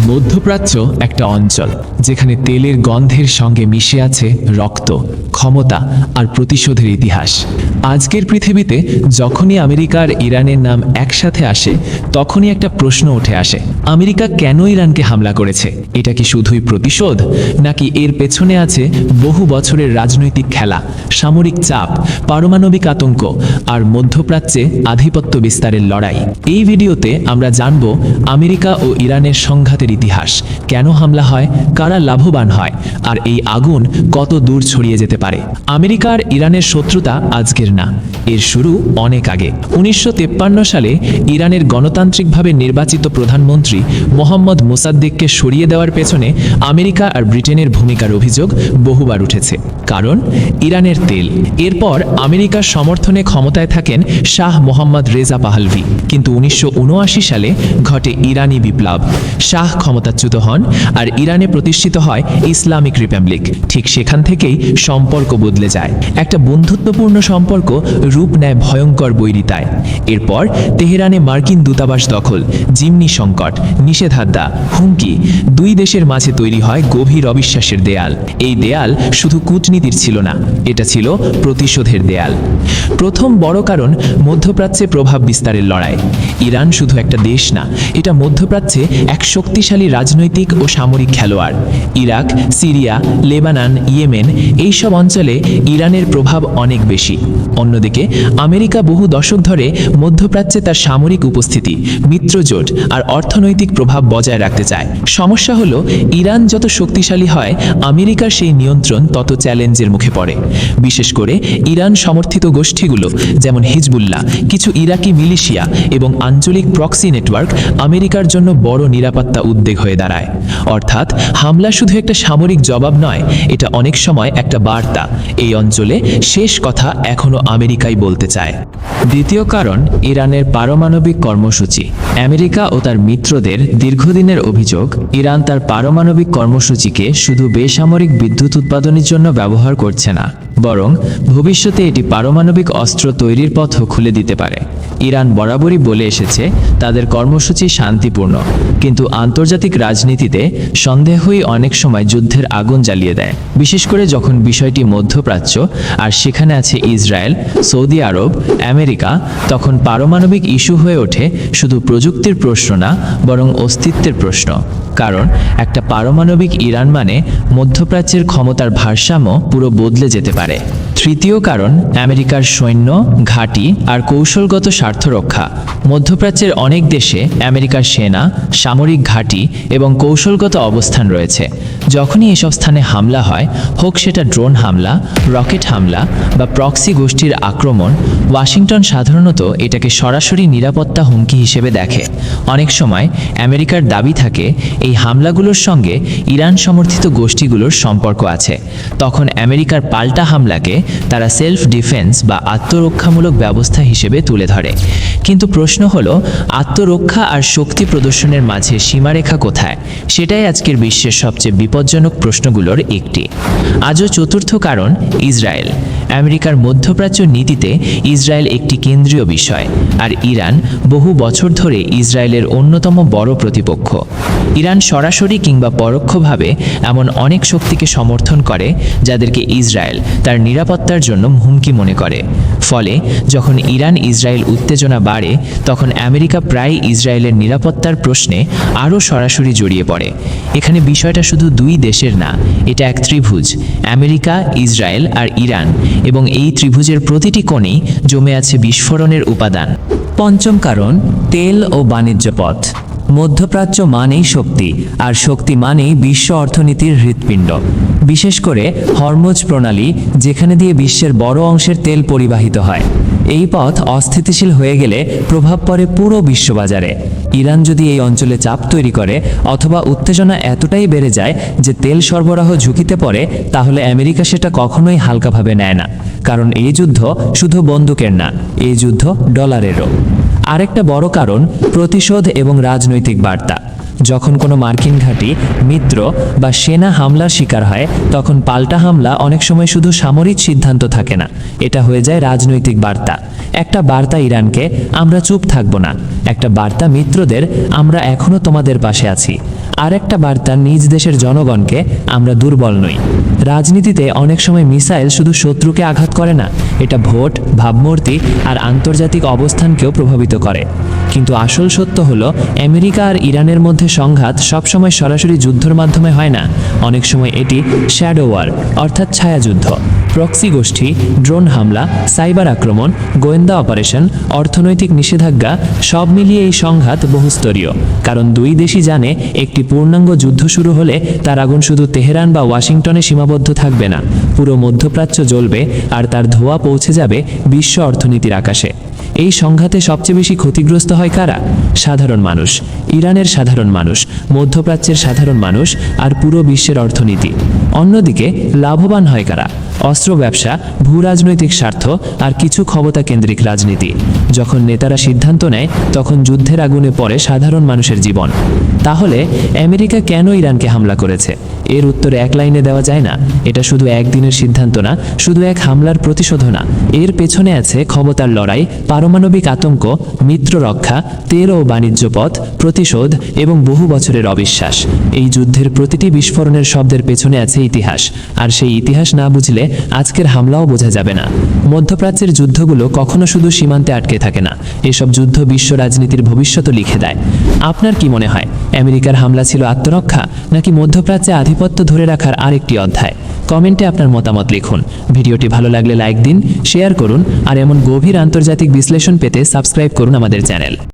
মধ্যপ্রাচ্য একটা অঞ্চল যেখানে তেলের গন্ধের সঙ্গে মিশে আছে রক্ত, ক্ষমতা আর প্রতিশোধের ইতিহাস। আজকের পৃথিবীতে যখনই আমেরিকা আর ইরানের নাম একসাথে আসে তখনই একটা প্রশ্ন উঠে আসে, আমেরিকা কেন ইরানকে হামলা করেছে? এটা কি শুধুই প্রতিশোধ, নাকি এর পেছনে আছে বহু বছরের রাজনৈতিক খেলা, সামরিক চাপ, পারমাণবিক আতঙ্ক আর মধ্যপ্রাচ্যে আধিপত্য বিস্তারের লড়াই? এই ভিডিওতে আমরা জানব আমেরিকা ও ইরানের সংঘাতের ইতিহাস, কেন হামলা হয়, কারা লাভবান হয়, আর এই আগুন কত দূর ছড়িয়ে যেতে পারে। আমেরিকা আর ইরানের শত্রুতা আজকের না, এর শুরু অনেক আগে। 1953 সালে ইরানের গণতান্ত্রিকভাবে নির্বাচিত প্রধানমন্ত্রী মোহাম্মদ মোসাদ্দেককে সরিয়ে দেওয়ার পেছনে আমেরিকা আর ব্রিটেনের ভূমিকার অভিযোগ বহুবার উঠেছে। কারণ ইরানের তেল। এরপর আমেরিকার সমর্থনে ক্ষমতায় থাকেন শাহ মোহাম্মদ রেজা পাহলভি। কিন্তু 1979 সালে ঘটে ইরানি বিপ্লব। শাহ ক্ষমতাচ্যুত হন আর ইরানে প্রতিষ্ঠিত হয় ইসলামিক রিপাবলিক। ঠিক সেখান থেকেই সম্পর্ক বদলে যায়। একটা বন্ধুত্বপূর্ণ সম্পর্ক রূপ নেয় ভয়ঙ্কর বৈরিতায়। এরপর তেহরানে মার্কিন দূতাবাস দখল, জিম্নি সংকট, নিষেধাজ্ঞা, হুমকি। দুই দেশের মাঝে তৈরি হয় গভীর অবিশ্বাসের দেয়াল। এই দেয়াল শুধু কূটনীতির ছিল না, এটা ছিল প্রতিশোধের দেয়াল। প্রথম বড় কারণ মধ্যপ্রাচ্যে প্রভাব বিস্তারের লড়াই। ইরান শুধু একটা দেশ না, এটা মধ্যপ্রাচ্যে এক শক্তিশালী রাজনৈতিক ও সামরিক খেলোয়াড়। ইরাক, সিরিয়া, লেবানন, ইয়েমেন এইসব অঞ্চলে ইরানের প্রভাব অনেক বেশি। অন্যদিকে আমেরিকা বহু দশক ধরে মধ্যপ্রাচ্যে তার সামরিক উপস্থিতি, মিত্রজোট আর অর্থনৈতিক প্রভাব বজায় রাখতে চায়। সমস্যা হলো, ইরান যত শক্তিশালী হয় আমেরিকার সেই নিয়ন্ত্রণ তত চ্যালেঞ্জের মুখে পড়ে। বিশেষ করে ইরান সমর্থিত গোষ্ঠীগুলো যেমন হিজবুল্লাহ, কিছু ইরাকি মিলিশিয়া এবং আঞ্চলিক প্রক্সি নেটওয়ার্ক আমেরিকার জন্য বড় নিরাপত্তা উদ্বেগ হয়ে দাঁড়ায়। অর্থাৎ হামলা শুধু একটা সামরিক জবাব নয়, এটা অনেক সময় একটা বার্তা, এই অঞ্চলে শেষ কথা এখনো আমেরিকাই বলতে চায়। দ্বিতীয় কারণ ইরানের পারমাণবিক কর্মসূচি। আমেরিকা ও তার মিত্রদের দীর্ঘদিনের অভিযোগ, ইরান তার পারমাণবিক কর্মসূচিকে শুধু বেসামরিক বিদ্যুৎ উৎপাদনের জন্য ব্যবহার করছে না, বরং ভবিষ্যতে এটি পারমাণবিক অস্ত্র তৈরির পথও খুলে দিতে পারে। ইরান বরাবরই বলে এসেছে তাদের কর্মসূচি শান্তিপূর্ণ, কিন্তু আন্তর্জাতিক রাজনীতিতে সন্দেহই অনেক সময় যুদ্ধের আগুন জ্বালিয়ে দেয়। বিশেষ করে যখন বিষয়টি মধ্যপ্রাচ্য আর সেখানে আছে ইসরায়েল, সৌদি আরব, আমেরিকা, তখন পারমাণবিক ইস্যু হয়ে ওঠে শুধু প্রযুক্তির প্রশ্ন না, বরং অস্তিত্বের প্রশ্ন। কারণ একটা পারমাণবিক ইরান মানে মধ্যপ্রাচ্যের ক্ষমতার ভারসাম্য পুরো বদলে যেতে পারে। তৃতীয় কারণ আমেরিকার সৈন্য, ঘাঁটি আর কৌশলগত স্বার্থ রক্ষা। মধ্যপ্রাচ্যের অনেক দেশে আমেরিকার সেনা, সামরিক ঘাঁটি এবং কৌশলগত অবস্থান রয়েছে। যখনই এসব স্থানে হামলা হয়, হোক সেটা ড্রোন হামলা, রকেট হামলা বা প্রক্সি গোষ্ঠীর আক্রমণ, ওয়াশিংটন সাধারণত এটাকে সরাসরি নিরাপত্তা হুমকি হিসেবে দেখে। অনেক সময় আমেরিকার দাবি থাকে এই হামলাগুলোর সঙ্গে ইরান সমর্থিত গোষ্ঠীগুলোর সম্পর্ক আছে। তখন আমেরিকার পাল্টা হামলাকে তারা সেলফ ডিফেন্স বা আত্মরক্ষামূলক ব্যবস্থা হিসেবে তুলে ধরে। কিন্তু প্রশ্ন হলো, আত্মরক্ষা আর শক্তি প্রদর্শনের মাঝে সীমারেখা কোথায়? সেটাই আজকের বিশ্বের সবচেয়ে বিপজ্জনক প্রশ্নগুলোর একটি। আজও চতুর্থ কারণ ইসরায়েল। আমেরিকার মধ্যপ্রাচ্য নীতিতে ইসরায়েল একটি কেন্দ্রীয় বিষয়, আর ইরান বহু বছর ধরে ইসরায়েলের অন্যতম বড় প্রতিপক্ষ। ইরান সরাসরি কিংবা পরোক্ষভাবে এমন অনেক শক্তিকে সমর্থন করে যাদেরকে ইসরায়েল তার নিরাপত্তার জন্য হুমকি মনে করে। ফলে যখন ইরান ইসরায়েল উত্তেজনা বাড়ে, তখন আমেরিকা প্রায় ইসরায়েলের নিরাপত্তার প্রশ্নে আরও সরাসরি জড়িয়ে পড়ে। এখানে বিষয়টা শুধু দুই দেশের না, এটা এক ত্রিভুজ, আমেরিকা, ইসরায়েল আর ইরান, এবং এই ত্রিভুজের প্রতিটি কোণেই জমে আছে বিস্ফোরণের উপাদান। পঞ্চম কারণ তেল ও বাণিজ্য পথ। মধ্যপ্রাচ্য মানেই শক্তি, আর শক্তি মানেই বিশ্ব অর্থনীতির হৃৎপিণ্ড। বিশেষ করে হরমুজ প্রণালী, যেখানে দিয়ে বিশ্বের বড় অংশের তেল পরিবাহিত হয়। এই পথ অস্থিতিশীল হয়ে গেলে প্রভাব পড়ে পুরো বিশ্ববাজারে। ইরান যদি এই অঞ্চলে চাপ তৈরি করে অথবা উত্তেজনা এতটাই বেড়ে যায় যে তেল সরবরাহ ঝুঁকিতে পড়ে, তাহলে আমেরিকা সেটা কখনোই হালকাভাবে নেয় না। কারণ এই যুদ্ধ শুধু বন্দুকের না, এই যুদ্ধ ডলারেরও। আরেকটা বড় কারণ প্রতিশোধ এবং রাজনৈতিক বার্তা। যখন কোনো মার্কিন ঘাঁটি, মিত্র বা সেনা হামলার শিকার হয়, তখন পাল্টা হামলা অনেক সময় শুধু সামরিক সিদ্ধান্ত থাকে না, এটা হয়ে যায় রাজনৈতিক বার্তা। একটা বার্তা ইরানকে, আমরা চুপ থাকব না। একটা বার্তা মিত্রদের, আমরা এখনো তোমাদের পাশে আছি। আর একটা বার্তা নিজ দেশের জনগণকে, আমরা দুর্বল নই। রাজনীতিতে অনেক সময় মিসাইল শুধু শত্রুকে আঘাত করে না, এটা ভোট, ভাবমূর্তি আর আন্তর্জাতিক অবস্থানকেও প্রভাবিত করে। কিন্তু আসল সত্য হলো, আমেরিকা আর ইরানের মধ্যে সংঘাত সবসময় সরাসরি যুদ্ধের মাধ্যমে হয় না। অনেক সময় এটি শ্যাডো ওয়ার, অর্থাৎ ছায়াযুদ্ধ, প্রক্সি গোষ্ঠী, ড্রোন হামলা, সাইবার আক্রমণ, গোয়েন্দা অপারেশন, অর্থনৈতিক নিষেধাজ্ঞা, সব মিলিয়ে এই সংঘাত বহুস্তরীয়। কারণ দুই দেশই জানে, একটি পূর্ণাঙ্গ যুদ্ধ শুরু হলে তার আগুন শুধু তেহরান বা ওয়াশিংটনে সীমাবদ্ধ থাকবে না, পুরো মধ্যপ্রাচ্য জ্বলবে আর তার ধোঁয়া পৌঁছে যাবে বিশ্ব অর্থনীতির আকাশে। এই সংঘাতে সবচেয়ে বেশি ক্ষতিগ্রস্ত হয় কারা? সাধারণ মানুষ, ইরানের সাধারণ মানুষ, মধ্যপ্রাচ্যের সাধারণ মানুষ আর পুরো বিশ্বের অর্থনীতি। অন্যদিকে লাভবান হয় কারা? অস্ত্র ব্যবসা, ভূ রাজনৈতিক স্বার্থ আর কিছু ক্ষমতা কেন্দ্রিক রাজনীতি। যখন নেতারা সিদ্ধান্ত নেয়, তখন যুদ্ধের আগুনে পড়ে সাধারণ মানুষের জীবন। তাহলে আমেরিকা কেন ইরানকে হামলা করেছে? এর উত্তর এক লাইনে দেওয়া যায় না। এটা শুধু একদিনের সিদ্ধান্ত না, শুধু এক হামলার প্রতিশোধ না। এর পেছনে আছে ক্ষমতার লড়াই, পারমাণবিক আতঙ্ক, মিত্র রক্ষা, তেল ও বাণিজ্য পথ, প্রতিশোধ এবং বহু বছরের অবিশ্বাস। এই যুদ্ধের প্রতিটি বিস্ফোরণের শব্দের পেছনে আছে ইতিহাস, আর সেই ইতিহাস না বুঝলে আজকের হামলাও বোঝা যাবে না। মধ্যপ্রাচ্যের যুদ্ধগুলো কখনো শুধু সীমান্তে আটকে থাকে না, এসব যুদ্ধ বিশ্ব রাজনীতির ভবিষ্যৎ লিখে দেয়। আপনার কি মনে হয়, আমেরিকার হামলা ছিল আত্মরক্ষা, নাকি মধ্যপ্রাচ্যে আধিপত্য ধরে রাখার আরেকটি অধ্যায়? কমেন্টে আপনার মতামত লিখুন। ভিডিওটি ভালো লাগলে লাইক দিন, শেয়ার করুন আর এমন গভীর আন্তর্জাতিক বিশ্লেষণ পেতে সাবস্ক্রাইব করুন আমাদের চ্যানেল।